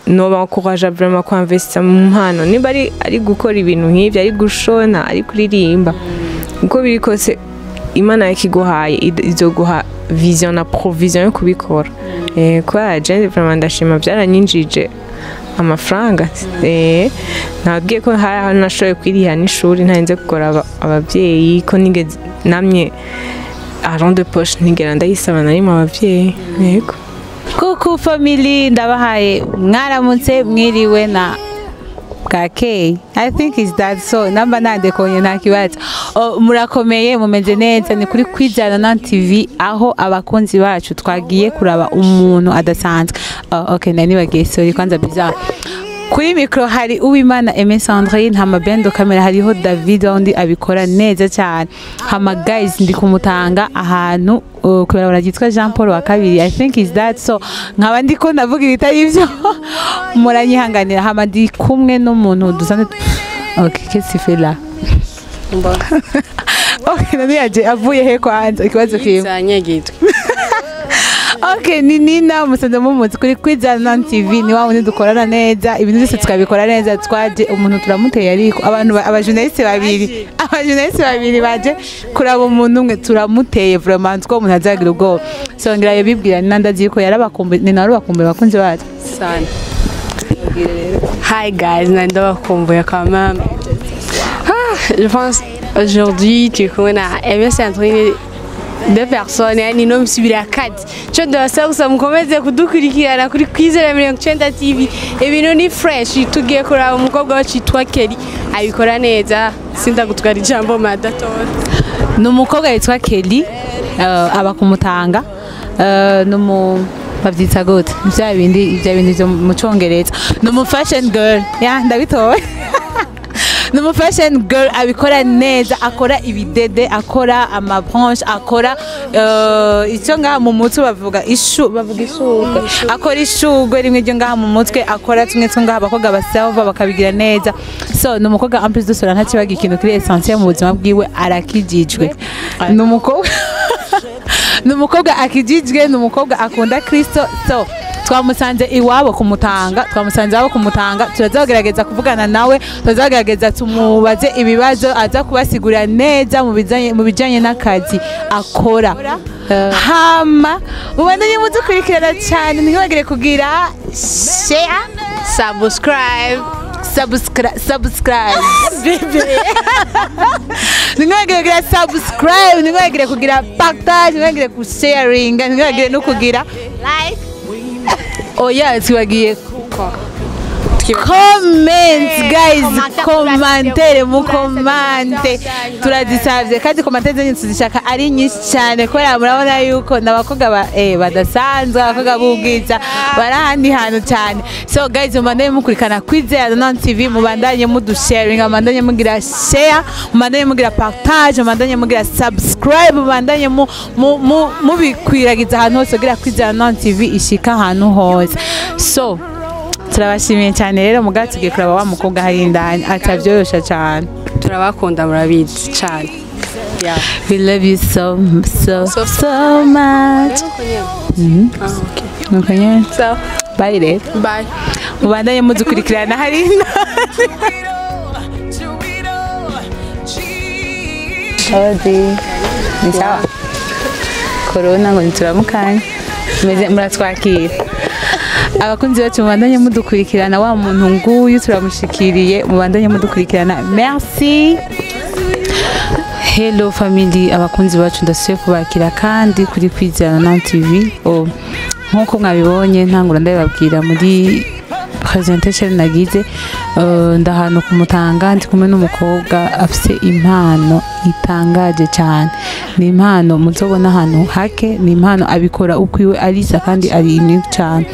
noba encourage vraiment ko investir mu mpano niba ari gukora ibintu nk'ivyo ari gushona ari kuririmba uko biri kose Imana yakiguhaye izoguha vision na provision yo kubikora kwa je vraiment ndashima byaranyinjije amafaranga nabwiye ko hari nashoboye kwiriha n'ishuri ntarinze gukora abavyeyi ko nigeze namye argent de poche nigera ndayisaba nari mu abavyeyi yego kuku family ndabahaye mwaramutse mwiriwe na bwakeye I think is that so namba nandekonye nta kibazo murakomeye mumeze neza ni kuri Kwizera na TV aho abakunzi bacu twagiye kuraba umuntu adasanzwe okay nani bagiye sorry kwanza bizarre kuri micro hari Uwimana Aimé Sandrine hama bendo kamera hariho David undi abikora neza cyane hama guys ndi kumutanga ahantu kubera baragitwa Jean Paul wa kabiri I think is that so nkaba ndiko ndavuga ibitari ivyo muranyihanganira hama ndi kumwe n'umuntu dusane okay qu'est-ce fait là okay nani yaje avuye he kwanza ikibazo kimwe okay ni Nina musanze mumuzi kuri Kwizera TV ni wa wundi dukorana neza ibintu byose tukabikora neza twaje umuntu turamuteye ariko abantu abajournaliste babiri baje kuraba umuntu umwe turamuteye vraiment two umuntu azagira ubwo so ngira yabibwira Nina ndazi ko yarabakumbuye ni narubakumbuye bakunze baje sana hi guys nandabakumbuye quand même je pense aujourd'hui tu connais Aimé Sandrine de personnes yani no msubira kati cyo ndasaba mukomeze kudukurikirana kuri Kwizera 90 TV ibintu ni fresh tugiye kuraba umukobwa wacitwa Kelly abikora neza sinda gutwara ijambo madatora n'umukobwa yitwa Kelly aba kumutanga no bavyita gute bya bindi byo mu Congereza no fashion girl ya ndabitowe Numu fashion girl abikora neza akora ibidede akora amabranche akora icyo ngaha mu mutwe bavuga ishugwe akora ishugwe rimwe ryo ngaha mu mutwe akora tumwe ngaha bakoga baselva bakabigira neza so numukobwa en plus de cela ntakibaga ikintu kiri essentiel mu buzima bwiwe arakijijwe numukobwa akijijwe numukobwa akunda Kristo so twamusanze iwabo kumutanga turazagerageza kuvugana nawe turazagerageza tumubaze ibibazo aza kubasigura neza mu bijanye n'akazi akora hama mubandanye mudukurikirana cyane ntibagire kugira share subscribe ntibagire subscribe ntibagire kugira partage ntibagire ku sharing ntibagire no kugira like oya twagiye comments guys commentaire mu komante turadisavye kandi commentaire zenyu tuzishaka ari nyinshi cyane ko murabona yuko nabakoga badasanzwe abakoga bubwiza barahandi hantu cyane so guys mubandanye mukurikana Kwizera TV mubandanye mudusharing mubandanye mugira share mubandanye mugira partage mubandanye mugira subscribe mubandanye mubikwiragiza ahantu hose kugira Kwizera TV ishika ahantu hose so turabashimiye cyane rero mugatugiye kuraba wa mukobwa hari indani atavyorosha cyane turabakunda murabizi cyane yeah we love you so much okay so bye rero bye mubandanye mudukurikirana hari odi ni sawa corona ngo nituramukanye muratwakira abakunzi bacu mubandanye mudukurikirana wa muntu nguyu turamushikiriye mubandanye mudukurikirana merci hello family abakunzi bacu ndasuye kubakira kandi kuri Kwizera TV nkuko mwabibonye ntangura ndababwira muri presentation nagize ndahano kumutanga ndi kumwe n'umukobwa afise impano itangaje cyane ni impano muzobona hano hake ni impano abikora ukwiwe arisa kandi ari unique cyane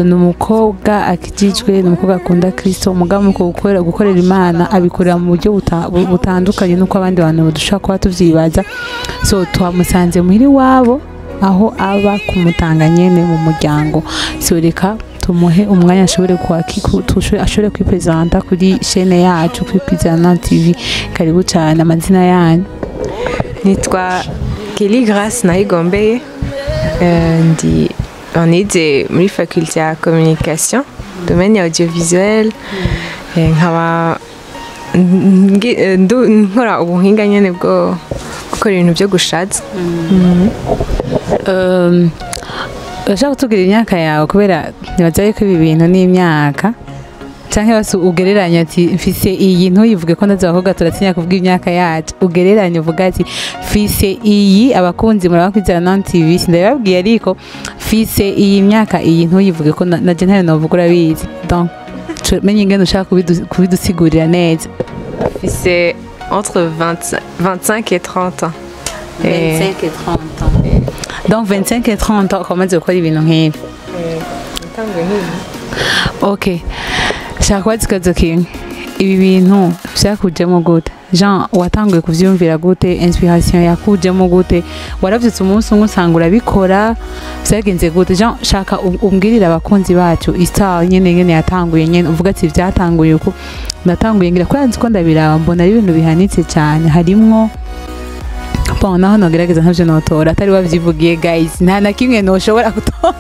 numukobwa akijijwe numukobwa akunda Kristo umugabo uko gukorera Imana abikorera mu buryo butandukanye nuko abandi bantu badushaka kuba tuvyibaza so twamusanze muri wabo aho aba kumutanga nyene mu muryango so reka tumuhe umwanya ashobore ashobore kwipresenta kuri chaîne yacu kuri Kwizera TV karibu cyane amazina yanyu nitwa Kelly Grace Nayigombeye ndi on est muri faculté ya communication domaine ya audiovisuel nkaba nkora ubuhinga nyene bwo gukora ibintu byo gushatsa. urashaka kutubwira imyaka yawe kubera nibaza yuko ibi bintu n'imyaka canke basi ugereranya ati mfise iyi ntuyivuge ko ndaza abakobwa turatinya kuvuga imyaka yacu ugereranya uvuga ati mfise iyi abakunzi murabakwizera non TV ndababwiye ariko mfise iyi myaka iyi ntuyivuge ko naje ntayo novuga urabizi donc menye ingene ushaka kubidusigurira neza. Mfise entre 25 et 30 ans. 25 et 30 ans. Donc 25 et 30 ans ukomaze gukora ibintu nk'ibi. Ok. Shaka kubaza ikibazo kimwe. Ibi bintu vyakujemo gute? Jean watanguye kuvyumvira gute? Inspiration yakujemo gute? Waravyutse umunsi umwe usanga urabikora vyagenze gute? Jean shaka umbwirira abakunzi bacu istar nyene yatanguye nyene uvuga ati vyatanguye uko natanguye ngira kwanze ko ndabiraba mbona ari ibintu bihanitse cyane harimwo naho nogerageza ntavyo notora atari wavyivugiye guys nta na kimwe noshobora gutora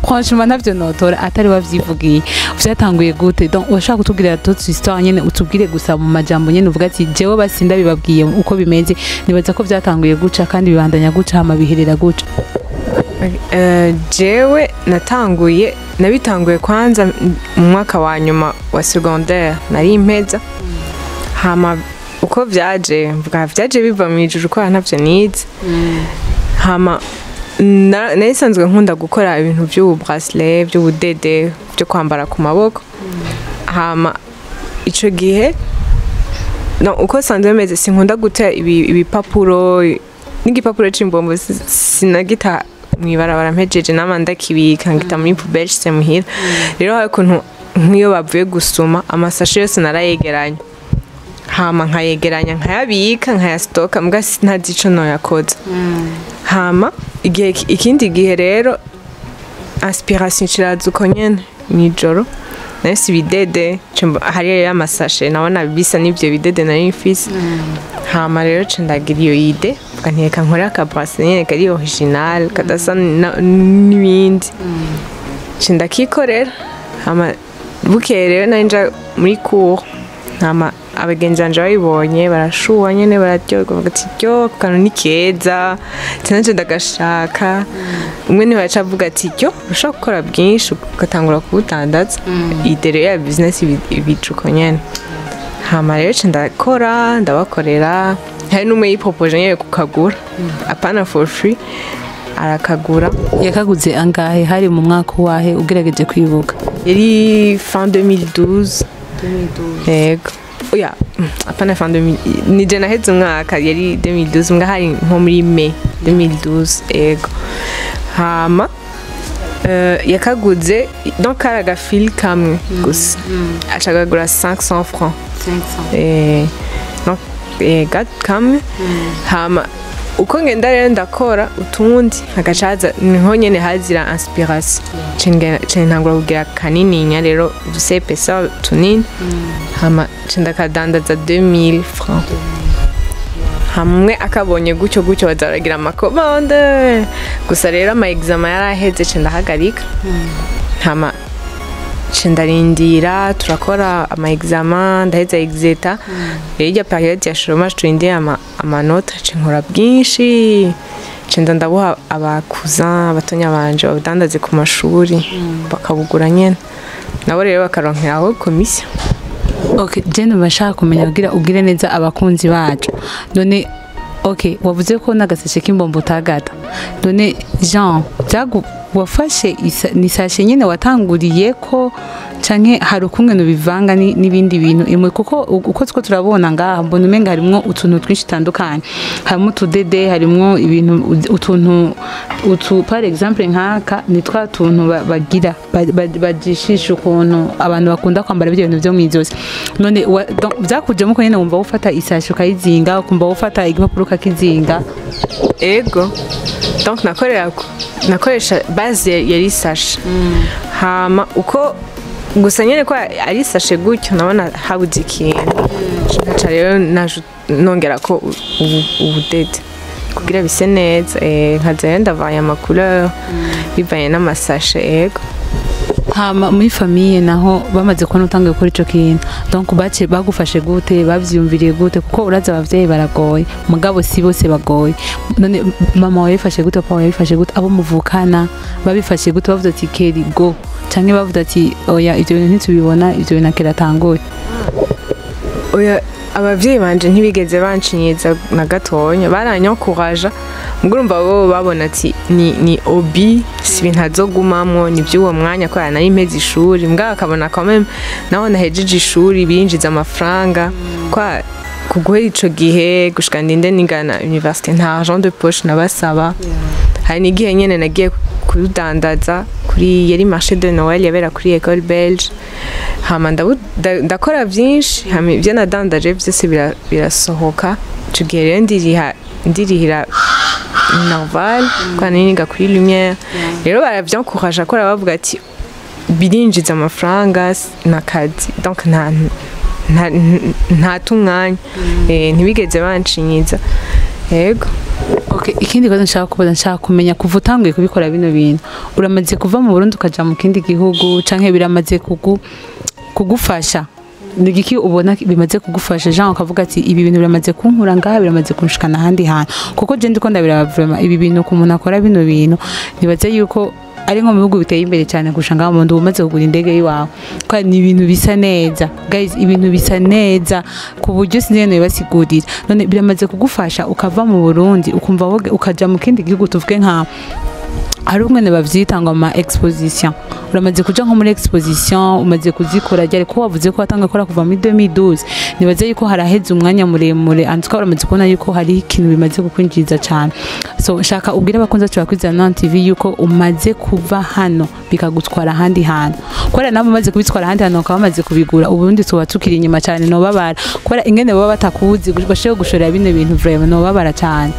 franchement ntavyo notora atari wavyivugiye vyatanguye gute donc ushaka kutubwira toute histoire nyene utubwire gusa mu majambo nyene uvuga ati jewe basinda bibabwiye uko bimeze nibaza ko vyatanguye guca kandi bibandanya guca hama biherera guca. Jewe nabitanguye kwanza mu mwaka wa nyuma wa secondaire nari impeza hama uko vyaje biva mu ijuru ko ntavyo nize hama narisanzwe nkunda gukora ibintu by'ubu bracelet by'ubudede byo kwambara ku maboko hama ico gihe uko sanzwe meze sinkunda guta ibipapuro n'igipapuro c'imbombo sinagita mwibarabara mpejeje namanda kibika ngita muri poubelle chez muhira rero hakuntu nk'iyo bavuye gusoma amasashe yose narayegeranya hama nkayegeranya nkayabika nkayastoka mbwa ntazi ico noyakoze hama ikindi gihe rero inspiration ciraza uko nyene mw'ijoro nahise ibidede hariya y'amasashe nabona bisa n'ivyo bidede nari mfise hama rero ndagira iyo ide nteka nkore akabracelet nyene kari original kadasa n'ibindi ndakikorera hama bukeye rero nanja muri cours hama abagenzi banje babibonye barashuha nyene bararyoherwa bavuga ati ryo kano ni keza cyane ndagashaka umwe niwe yaca avuga ati ryo ushaka gukora bwinshi ugatangura kubutandaza idere ya business ibicuko nyene hama rero ndakora ndabakorera hari n'umwe yipropoje nyene kukagura apana for free arakagura. Yakaguze angahe hari mu mwaka wahe ugerageje kwibuka? Yari fin 2012. Yego. Oya, apana fin 2000 ni je naheze umwaka yari 2012 mbwa hari nko muri May 2012 yego. Hama yakaguze donc karaga fil kamwe gusa acagagura 500 francs. 500. Donc gat kamwe hama uko ngenda rero ndakora utundi agacaza niho nyene hazira inspiration ntangura kugira kanini rero dusepe sa tunini hama ndakadandaza 2000 francs hamwe akabonye gutyo bazaragira amakomande gusa rero ama examen yaraheze ndahagarika hama ndarindira turakora ama examen ndaheza exeta rero periode ya chômage turindira amanota nkora bwinshi ndabuha abakuza abatonya banje badandaze ku mashuri bakabugura nyene nabo rero bakaronkeraho komisiyo. Okay, jene bashaka kumenya ubwire neza abakunzi bacu none okay wavuze ko nagaseshe k'imbombo utagata none Jean wafashe nisashe nyene watanguriye ko canke hari ukumwe no bivanga n'ibindi bintu imwe kuko uko two turabona ngaha mbona umenga harimwo utuntu twinshi tandukanye harimo tudede harimwo ibintu utu par exemple nkaka nitwa tuntu bagira bajishisha ukuntu abantu bakunda kwambara ibyo bintu byo mwizosi none byakujemo ko nyene wumva ufata isashe ukayizinga ukumva ufata igipapuro kakizinga ego donc nakoresha base yari sashe hama uko gusa nyene ko ari sashe gutyo nabona habuze ikintu nkaca rero nongera ko ubudede kugira bise neza nkaza ndavanye ama couleur bivanye n'amasashe ego. hama muri famille naho bamaze kubona utangiye gukora ico kintu donc bace bagufashe gute bavyumviriye gute kuko uraza abavyeyi baragoye mugabo si bose bagoye none mama wawe yifashe gute papa wawe yifashe gute abo muvukana babifashe gute bavuze ati keri go canke bavuze ati oya ivyo bintu ntitubibona ivyo bintu akera tangoye oya abavyeyi banje ntibigeze bancinyeza na gatonya baranyokuraja ngurumva bo babona ati ni hobby si ibintu azogumamwo ni by'uwo mwanya ko nari mpeze ishuri mbwa akabona quand même naho nahejeje ishuri binjiza amafaranga kwa kuguhera ico gihe gushika ndinde ningana université nta argent de poche nabasaba hari n'igihe nyene nagiye kudandaza kuri yari marché de Noël yabera kuri école belge hama ndakora byinshi hama ibyo nadandaje byose birasohoka ico gihe rero ndirihira Norval kwa niga kuri Lumière rero baravyankouraje akora bavuga ati birinjiza amafaranga nakazi donc nta tumwanya ntibigeze banshinyiza yego. Okay, ikindi ko nshaka kumenya kuva utanguye kubikora bino bintu uramaze kuva mu Burundi ukaja mu kindi gihugu canke biramaze kugufasha nigiki ubona bimaze kugufasha Jean ukavuga ati ibi bintu biramaze kunkura ngaha biramaze kunshikana handi hantu kuko je ndiko ndabira vraiment ibi bintu ku muntu akora bino bintu nibaze yuko ari nko mu bihugu biteye imbere cyane gushanga mu muntu umaze kugura indege yiwawe kwa ni ibintu bisa neza guys ibintu bisa neza ku buryo sinzene basigurira none biramaze kugufasha ukava mu Burundi ukumva ukaja mu kindi gihugu tuvuge nka hari umwe bavyita ngo ama exposition uramaze kuja nko muri exposition umaze kuzikora ryari ko wavuze ko watanga gukora kuva muri 2012 nibaze yuko haraheze umwanya muremure andika uramaze kubona yuko hari ikintu bimaze kukwinjiza cyane so shaka ubwira abakunzi bacu bakwizana na TV yuko umaze kuva hano bikagutwara handi hantu kwara nabo umaze kubitwara handi hantu ukaba bamaze kubigura ubundi tuba tukiri inyuma cyane no babara kwara ingene baba batakuzi bashobora gushorera bino bintu vraiment no babara cyane.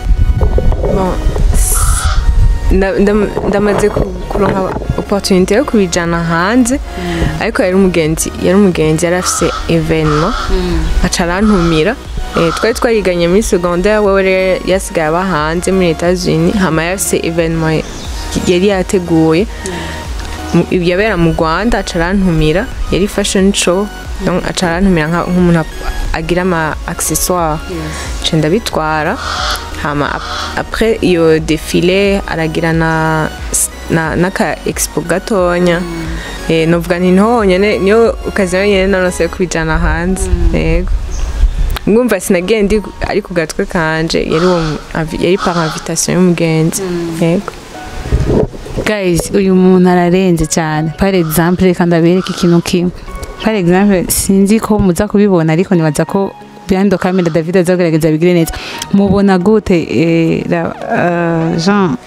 ndamaze kuronka opportunité yo kubijana hanze ariko yari umugenzi yarafise evenement acarantumira twari twariganye muri secondaire wewe yasigaye aba hanze muri Etats-Unis hama yafise evenement yari yateguye yabera mu Rwanda acarantumira yari fashion show acarantumira nk'umuntu agira ama accessoires cenda bitwara hama après iyo défilé aragira na ka expo gatonya novuga nti ntonyene niyo ukazana nyene nanose kubijana hanze yego ngumva sinagiye ndi ari ku gatwe kanje yari par invitation y'umugenzi yego. Guys uyu muntu ararenze cyane par exemple kandi abereka ikintu kimwe par exemple sinzi ko muza kubibona ariko nibaza ko Biando kamera David azagerageza bigire neza mubona gute Jean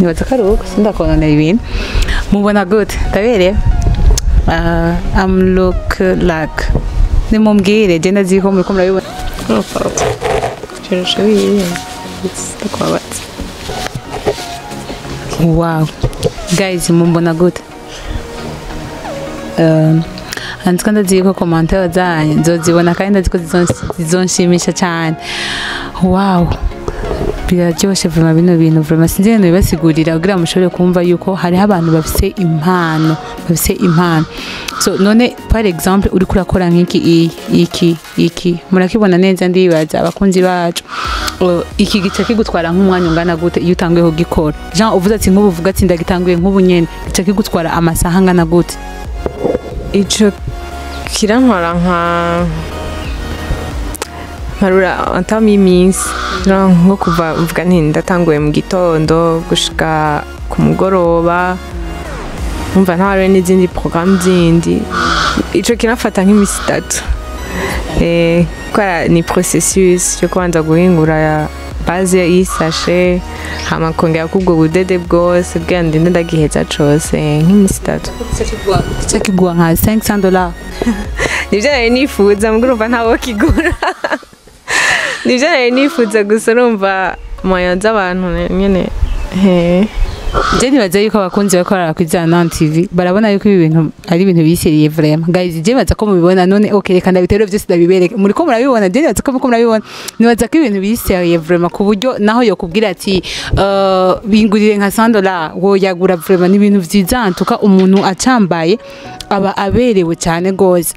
nibaza karuko sindakona ibintu mubona gute tabere I'm look like nimumbwire je ndazi ko muri ko murabibona wow guys mubona gute andika ndazi ko commentaire zanyu nzozibona kandi ndazi ko zizonshimisha cyane wow biraryoshe vraiment bino bintu vraiment sinzi no bibasigurira kugira mushobore kumva yuko hari abantu bafise impano so none par exemple uri kurakora iki murakibona neza ndibaza abakunzi bacu iki gice kigutwara nk'umwanya ungana gute iyo utanguye kugikora Jean uvuze ati nk'ubu uvuga ati ndagitanguye nk'ubu nyene gice kigutwara amasaha angana gute ico kirantwara nkarura antami iminsi nko kuva mvuga nti ndatanguye mu gitondo gushika ku mugoroba umva ntwariwe n'izindi programme zindi ico kirafata nk'imisi 3 kwa ni processus yo kubanza guhingura ya base y'isashe hama kongera kubwo budede bwose bwandi ndagiheza cose nk'imisi 3 kigwa nka $500 nivyo nari nifuza mugurumva ntawo kigura nivyo nari nifuza gusa urumva moyo z'abantu nyene je nibaza yuko abakunzi bakorera kuri Zana TV barabona yuko ibi bintu ari ibintu biseriye vraiment guys je nibaza ko mubibona none okay reka ndabitero byose ndabibereke muri ko murabibona je nibaza ko murabibona nibaza ko ibintu biseriye vraiment ku buryo naho yo kubwira ati bingurire nka $100 wo yagura vraiment ni ibintu vyizantuka umuntu acambaye aba aberewe cyane gose.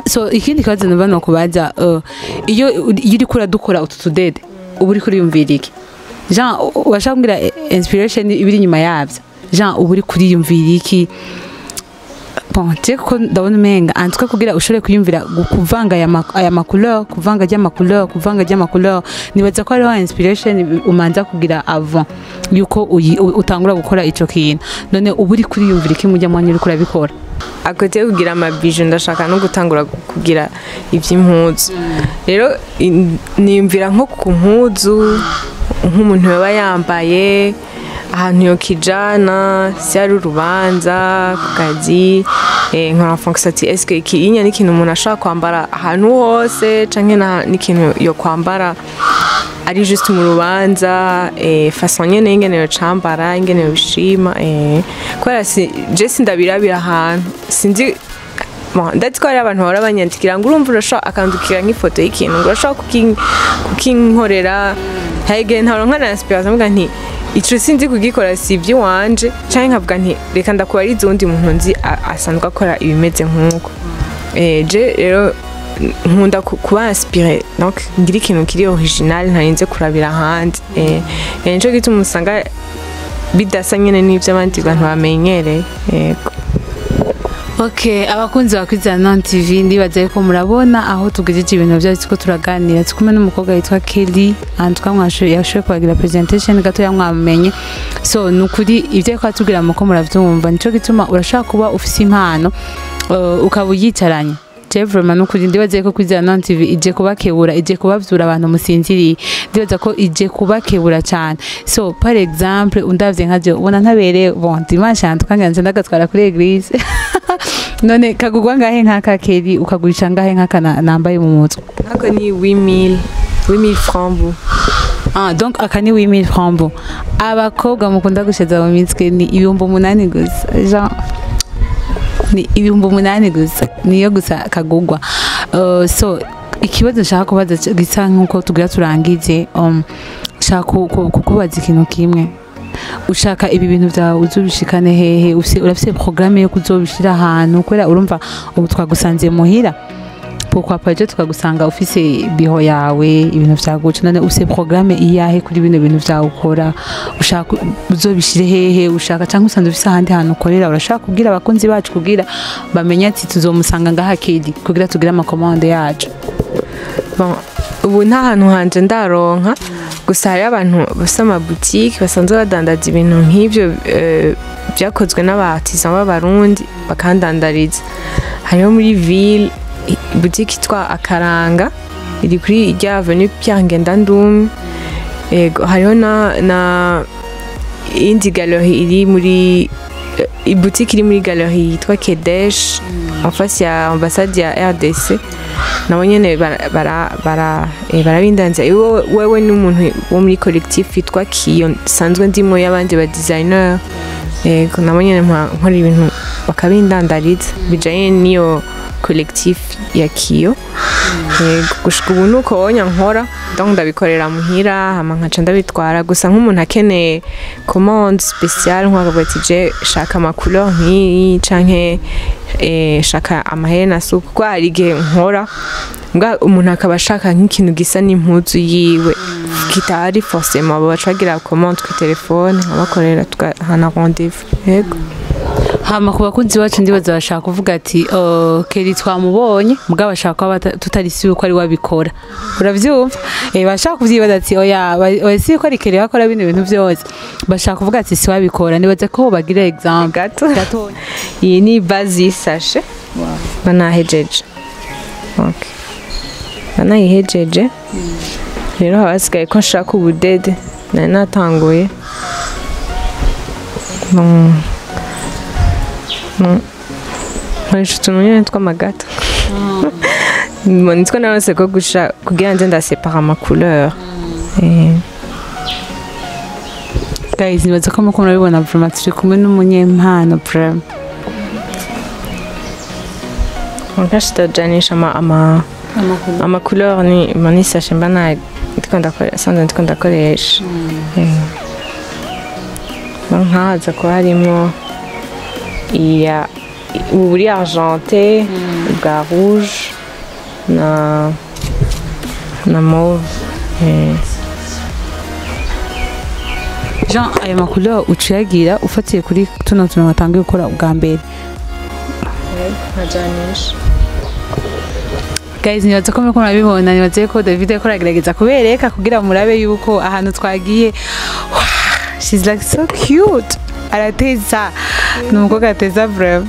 So ikindi kibazo nabano kubaza iyo uri kura dukora utudede uburi kuri yumvira iki Jean washaka kumbwira inspiration ibiri nyuma yavyo Jean uburi kuri yumvira iki bon teko ndabona menga antuka kugira ushore kuyumvira kuvanga aya macouleur kuvanga ry'amacouleur nibaza ko ari inspiration umanza kugira avant yuko utangura gukora ico kintu none uburi kuri yumvira iki mujya mwanya uri kurabikora akote kugira amabije ndashaka no gutangura kugira ivy'impuzu rero niyumvira nko ku mpuzu nk'umuntu yaba yambaye ahantu yo kijana si ari urubanza ku kazi nkora fonction ati est-ce que ikinya ni kintu umuntu ashaka kwambara ahantu hose canke ni kintu yo kwambara ari juste mu rubanza façon nyene ingene yo cambara ingene yo bishima kwera je sindabirabira ahantu sinzi ndetse ko ari abantu bahora banyandikira ngo urumva urashaka akandukira nk'ifoto y'ikintu ngo urashaka kukinkorera hege ntaronka na inspiration mvuga nti ico sinzi kugikora si ivy'iwanje canke nkavuga nti reka ndakubariza uwundi muntu nzi asanzwe akora ibimeze nk'uko je rero nkunda kuba inspiré donc ngira ikintu kiri original ntarinze kurabira ahandi nico gituma usanga bidasa nyene n'ivyo abandi bantu bamenyereye yego. Okay, abakunzi bakwiza Zana TV ndibaza yuko murabona aho tugejeje ibintu byose ko turaganira tukumwe n'umukobwa yitwa Kelly andika yashoye kwagira presentation gato yamwamenye so nukuri ivyo ko atubwira muko muravyumva nico gituma urashaka kuba ufise impano ukaba yicaranye vraiment nukuri ndibaza ko kwiza Zana TV ije kubakebura ije kubavyura abantu musinziriye ndibaza ko ije kubakebura cyane so par exemple undavye nkaje ubona ntabereye bon dimanche antukanganje ndagatwara kuri église none kagugwa ngahe nkaka Kelly ukagurisha ngahe nkaka nambaye mu mutwe ako ni 8000 francs donc akani 8000 francs abakobwa mukunda gusheza mu mitwe ni 8,000 gusa Jean ni 8,000 gusa niyo gusa kagugwa so ikibazo nshaka kubaza gisa nkuko tugira turangize nshaka kukubaza ikintu kimwe ushaka ibi bintu byawe uzubishikane hehe urafise programme yo kuzobishira ahantu kwera urumva ubu twagusanze muhira pourquoi pas je tukagusanga ufise biho yawe ibintu vyaguca none ufise programme iyahe kuri bino bintu vyawe ukora ushaka uzobishire hehe ushaka cyangwa usanze ufise ahandi hantu ukorera urashaka kugira abakunzi bacu kugira bamenye ati tuzomusanga ngaha Kelly kugira tugira amakomande yacu bon ubu nta hantu hanje ndaronka gusa hari abantu bafite amabutike basanzwe badandaza ibintu nk'ibyo byakozwe n'abartisan b'abarundi bakandandariza hariho muri ville butike itwa Akaranga iri kuri irya avenue Pierre Ngendandum hariho na indi galerie iri muri boutique iri muri galerie yitwa Kedesh en face ya ambassade ya RDC nabo nyene barabindanza wewe n'umuntu wo muri collectif yitwa Kiyo sanzwe ndimo y'abandi ba designer nabo nyene nkora ibintu bakabindandariza bijanye niyo collectif ya Kiyo gushika ubu nuko wonya nkora donc ndabikorera muhira hama nkaca ndabitwara gusa nk'umuntu akeneye commande spéciale nk'akavuga ati je shaka ama couleur nk'iyi canke shaka amahena suku kwa hari igihe nkora mbwa umuntu akaba ashaka nk'ikintu gisa n'impuzu yiwe kitari forcément bacagira commande ku telefone abakorera tukahana rendez-vous yego. Hama ku bakunzi bacu ndibaza bashaka kuvuga ati Kelly twamubonye mugabo bashaka tutarisi uko ari wabikora uravyumva bashaka kuvyibaza ati oya si ko ari Kelly bakora bino bintu byose bashaka kuvuga ati si wabikora nibaze ko bagira example gato iyi ni base sachet banahejeje okay banayihejeje rero hasigaye ko nshaka ubudede nari natanguye nkoresha utuntu nyine tw'amagata nitwo narose ko gusha kugira nze ndasepara ama couleur guys nibaza ko muko murabibona vraiment turi kumwe n'umunyempano vraiment nkashitajanisha ama couleur ni manisashe mbana ndiko ndakoresha nkaza ko harimo buri argenté bwa rouge na mauve Jean aya macouleur uciyagira ufatiye kuri tuno tuntu watangiye gukora ubwa mbere nkajanisha guys nibaza ko muriko murabibona nibaze ko David ariko aragerageza kubereka kugira murabe yuko ahantu twagiye she's like so cute arateza numukobwa ateza vraiment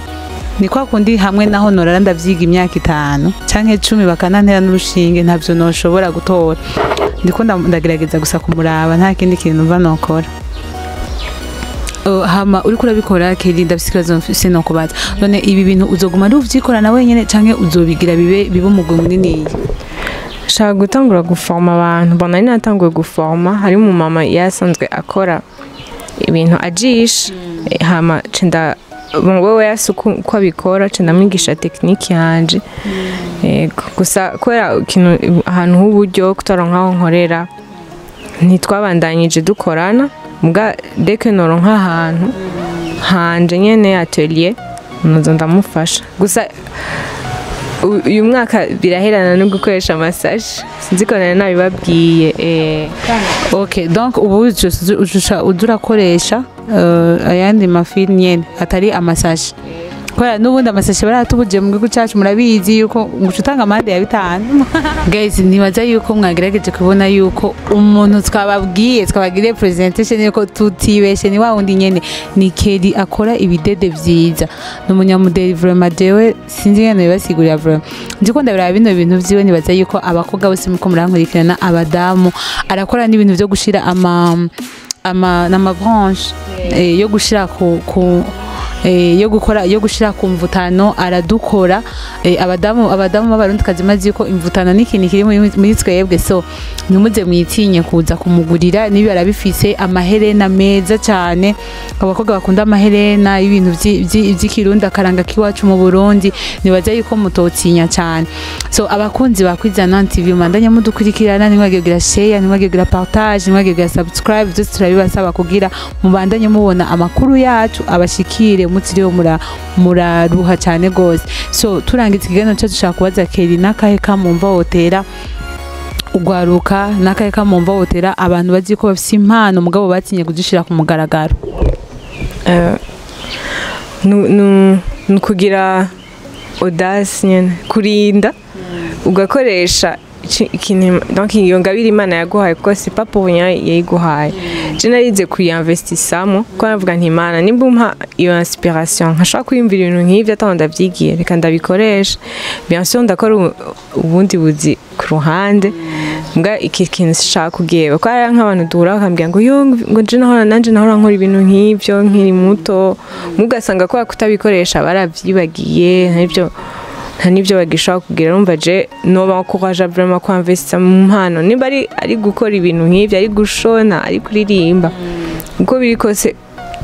ni kwa kundi hamwe naho norara ndavyiga imyaka 5 canke 10 bakanantera n'urushinge ntavyo noshobora gutora ndiko ndagerageza gusa kumuraba nta kindi kintu numva nokora hama uri kurabikora Kelly ndabisikibazo mfise no kubaza none ibi bintu uzoguma ari uvyikora nawe nyene canke uzobigira bibe umugwi munini shaka gutangura guforma abantu bona natanguye guforma hari mu mama yasanzwe akora ibintu ajisha hama cenda wewe yasuku uko abikora cenda mwigisha technique yanje gusa kwera ikintu ahantu h'uburyo kutoronkaho nkorera ntitwabandanyije dukorana mbwa deke noronka ahantu hanje nyene atelier nozo ndamufasha gusa uyu mwaka biraherana no gukoresha massage sinzi ko nabibabwiye okay donc ubu udurakoresha ayandi mafilm nyene atari amassage Kwa nubundi amasashe baratubuje mu gihugu cyacu murabizi yuko ngucutanga amande ya 5 guys nibaza yuko mwagerageje kubona yuko umuntu twabagiriye presentation yuko tutibeshe ni wa wundi nyene ni Kelly akora ibidede vyiza n'umunyamudeli vraiment jewe sinzi ngene bibasigurira vraiment ndiko ndabira bino bintu vyiwe nibaza yuko abakobwa bose muko murankurikirana abadamu arakora n'ibintu byo gushira ama branche yo gushira ku yo gushira ku mvutano aradukora abadamu b'abarundi kazi mazi yuko imvutano n'ikintu kiri muri twebwe so numuze mwitinye kuza kumugurira nibi arabifise amaherena meza cyane abakobwa bakunda amaherena ibintu by'ikirundi akaranga kiwacu mu Burundi nibaza yuko mutotinya cyane so abakunzi bakwizana TV mandanya mudukurikirana nimwagegira share nimwagegira partage nimwagegira subscribe byose turabibasaba kugira mubandanye mubona amakuru yacu abashikire mutiriwe muraruha cyane gose so turangiza ikiganiro cyo dushaka kubaza Kelly nakahe kamumva hotera ugwaruka nakahe kamumva hotera abantu bazi ko bafise impano mugabo batinye kuzishira ku mugaragaro nukugira audace nyene kurinda ugakoresha ikintu donc iyo ngabiri Imana yaguhaye ko c'est pas pour rien yayiguhaye je narize kuyinvestisamo ko navuga nti Imana nimba umpa iyo inspiration nkashaka kwiyumvira ibintu nk'ivyo atonda vyigiye reka ndabikoresha bien sûr ndakora ubundi buzi ku ruhande mbwa iki kintu shaka kugeba ko ari nk'abantu duhura bakambwira ngo yo ngo je nanje nahora nkora ibintu nk'ivyo nkiri muto mugasanga ko kutabikoresha baravyibagiye nibyo bagishaka kugira numva je noba encourage vraiment ko investir mu mpano nimba ari gukora ibintu nk'ivyo ari gushona ari kuririmba uko biri kose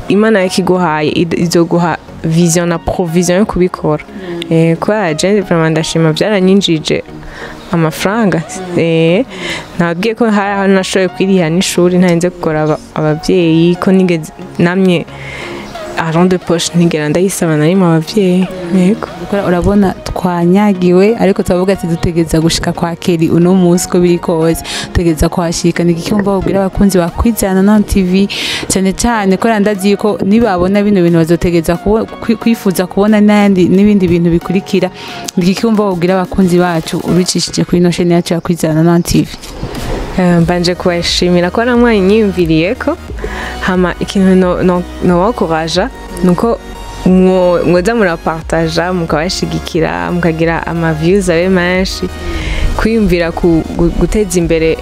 Imana yakiguhaye izoguha vision na provision yo kubikora kwa je vraiment ndashima byaranyinjije amafaranga nabwiye ko hari nashoye kwiriha n'ishuri ntarinze gukora abavyeyi ko nigeze namye argent de poche nigera ndayisaba nari mu abavyeyi yego urabona twanyagiwe ariko tuvuga ati dutegeza gushika kwa Kelly uno munsi ko biri kose tegeza kwashika nikikumva ubwira abakunzi bakwizana na TV cyane cyane ko randazi ko nibabona bino bintu bazotegeza kwifuza kubona n'ibindi bintu bikurikira nikikumva ubwira abakunzi bacu ubicishije kuri no chaîne yacu yakwizana na TV mbanje kubashimira ko namwe nyimviriye ko hama ikintu no wakoraja nuko mwoza murapartaja mukabashigikira mukagira ama views abe menshi kwiyumvira guteza imbere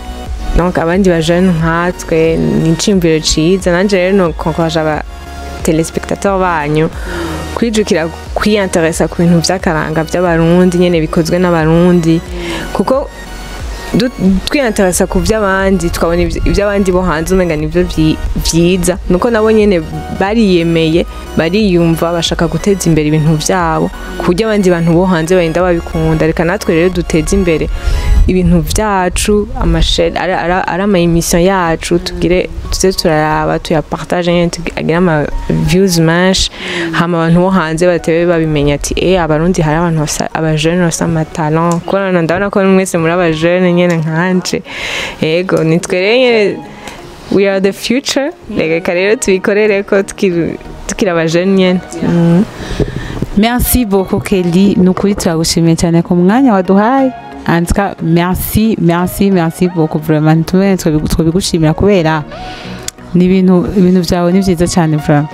donc abandi bajene nkatwe n'incimbiro ciza nanje rero no konkoraje aba telespectateurs banyu kwijukira kwiyinteresa ku bintu by'akaranga by'abarundi nyene bikozwe n'abarundi kuko twiyanteresa ku by'abandi tukabona iby'abandi bo hanze umenga nibyo byiza nuko nabo nyene bariyemeye bariyumva bashaka guteza imbere ibintu byabo ku buryo abandi bantu bo hanze barinda babikunda reka natwe rero duteze imbere ibintu byacu amasheri ari ama emission yacu tugire tuze turaraba tuyapartage nyene tugira ama views menshi hama abantu bo hanze batebe babimenya ati abarundi hari abantu abajene basa amatalent kubona ndabona ko mwese muri abajene nyene nkanje yego nitwe rero we are the future reka rero tubikorere ko tukira abajene nyene Merci beaucoup Kelly nukuri turagushimiye cyane ku mwanya waduhaye en tout cas merci beaucoup vraiment twabigushimira kubera ni ibintu byawe ni byiza cyane vraiment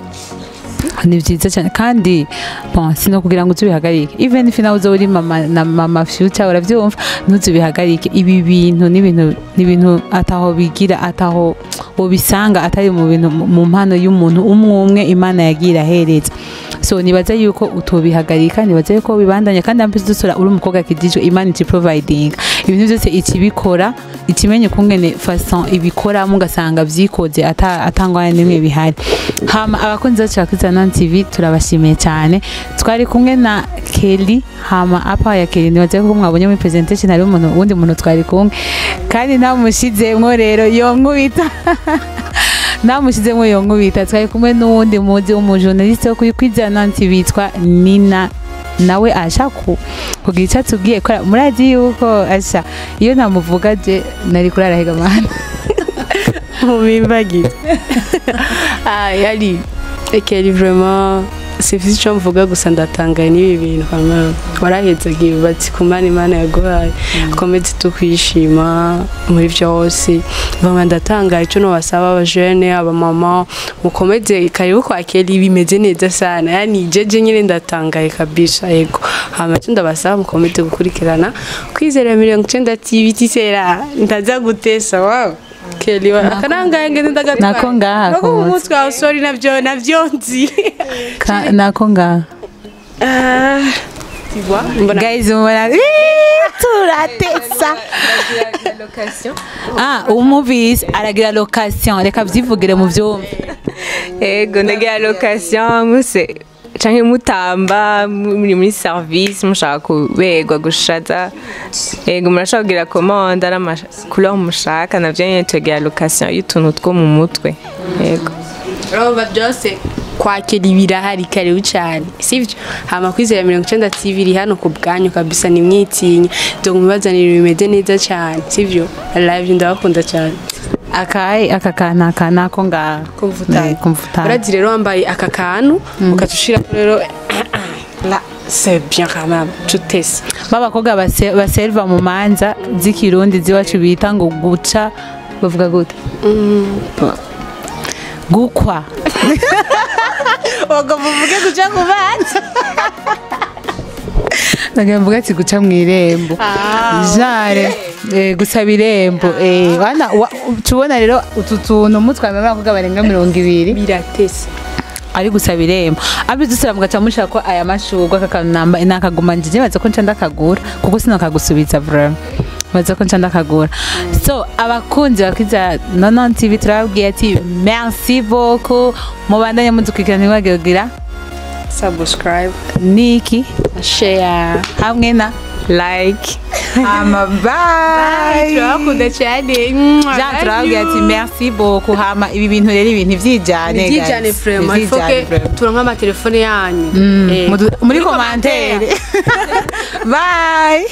ni byiza cyane kandi bon sino kugira ngo tubihagarike even if nawe uzo uri mama future uravyumva ntuzibihagarike ibi bintu ni ibintu ataho bigira ataho ubisanga atari mu bintu mu mpano y'umuntu umwe Imana yagira hereza so nibaza yuko utobihagarika nibaza yuko bibandanya kandi ampe dusora uri umukobwa kidijwe Imana iti providing ibintu byose ikibikora ikimenye kungene façon ibikora mugasanga vyikoze atangwa nimwe bihari hama abakunzi bacu bakizana TV turabashimiye cyane twari kumwe na Kelly hama apa ya Kelly nibaza ko mwabonye muri presentation hari wundi muntu twari kumwe kandi namushizemwo rero yonkubita namushizemwo yonkubita twari kumwe n'uwundi muzi w'umujournaliste wo kwizana TV bitwa Nina nawe ashaku kugira icyo atubwiye ko murazi yuko asha iyo namuvuga je nari kurarahega mana mubimbagize yari Kelly vraiment sifisi icyo mvuga gusa ndatangaye n'ibi bintu warahetse bati kumana Imana yaguhaye komeze tukwishima muri byose vraiment ndatangaye icyo no basaba abajene abamama mukomeze karibu kwa Kelly bimeze neza sana yani jeje nyine ndatangaye kabisa yego hama cyo ndabasaba mukomeze gukurikirana kwizera 90 TV tisera ndaza gutesa wow Kelly akaranga ngende ndagata nako ngaha ko umutwe wa sorry navyo nzi nako ngaha guys mubona turatesa umuvisi aragira location reka vyivugire mu vyumva ego ndagira location muse canke mutamba muri service mushaka kubegwa gushata ego murashaka kugira commande ara couleur mushaka navyo nyene tugira location y'utuntu two mu mutwe ego roba byose kwakira ibirahari kare cyane sivyo hama kwizera 90 TV iri hano ku bwanyu kabisa ni mwitinye donc mubazanira bimeze neza cyane sivyo live ndabakunda cyane aka kana ko nga kumvuta urazi rero wambaye aka kantu ukatushira rero la c'est bien quand même tutese babakobwa baserva mu manza z'ikirundi ziwacu bita ngo guca bavuga gute gukwa wagavuge guca ku banza nagamvuga ati guca mu irembo jare gusaba irembo bana tubona rero utu tuntu mutwame bakobwa barenga 200 biratese ari gusaba irembo abidusira mugaca mushaka ko aya mashurwa akakanamba inakaguma njye baza ko ncanda kagura kuko sinakagusubiza vraiment baza ko ncanda kagura so abakunzi bakiza 90 TV turabwiye ati merci beaucoup mubandanye muzukikirana ntibagira subscribe niki share hamwe na like ama bye turakuda cyane turabwiye ati merci beaucoup hama ibi bintu rero ibintu vyijane vyijane vraiment faut que turonka ama telefone yanyu muri commentaire bye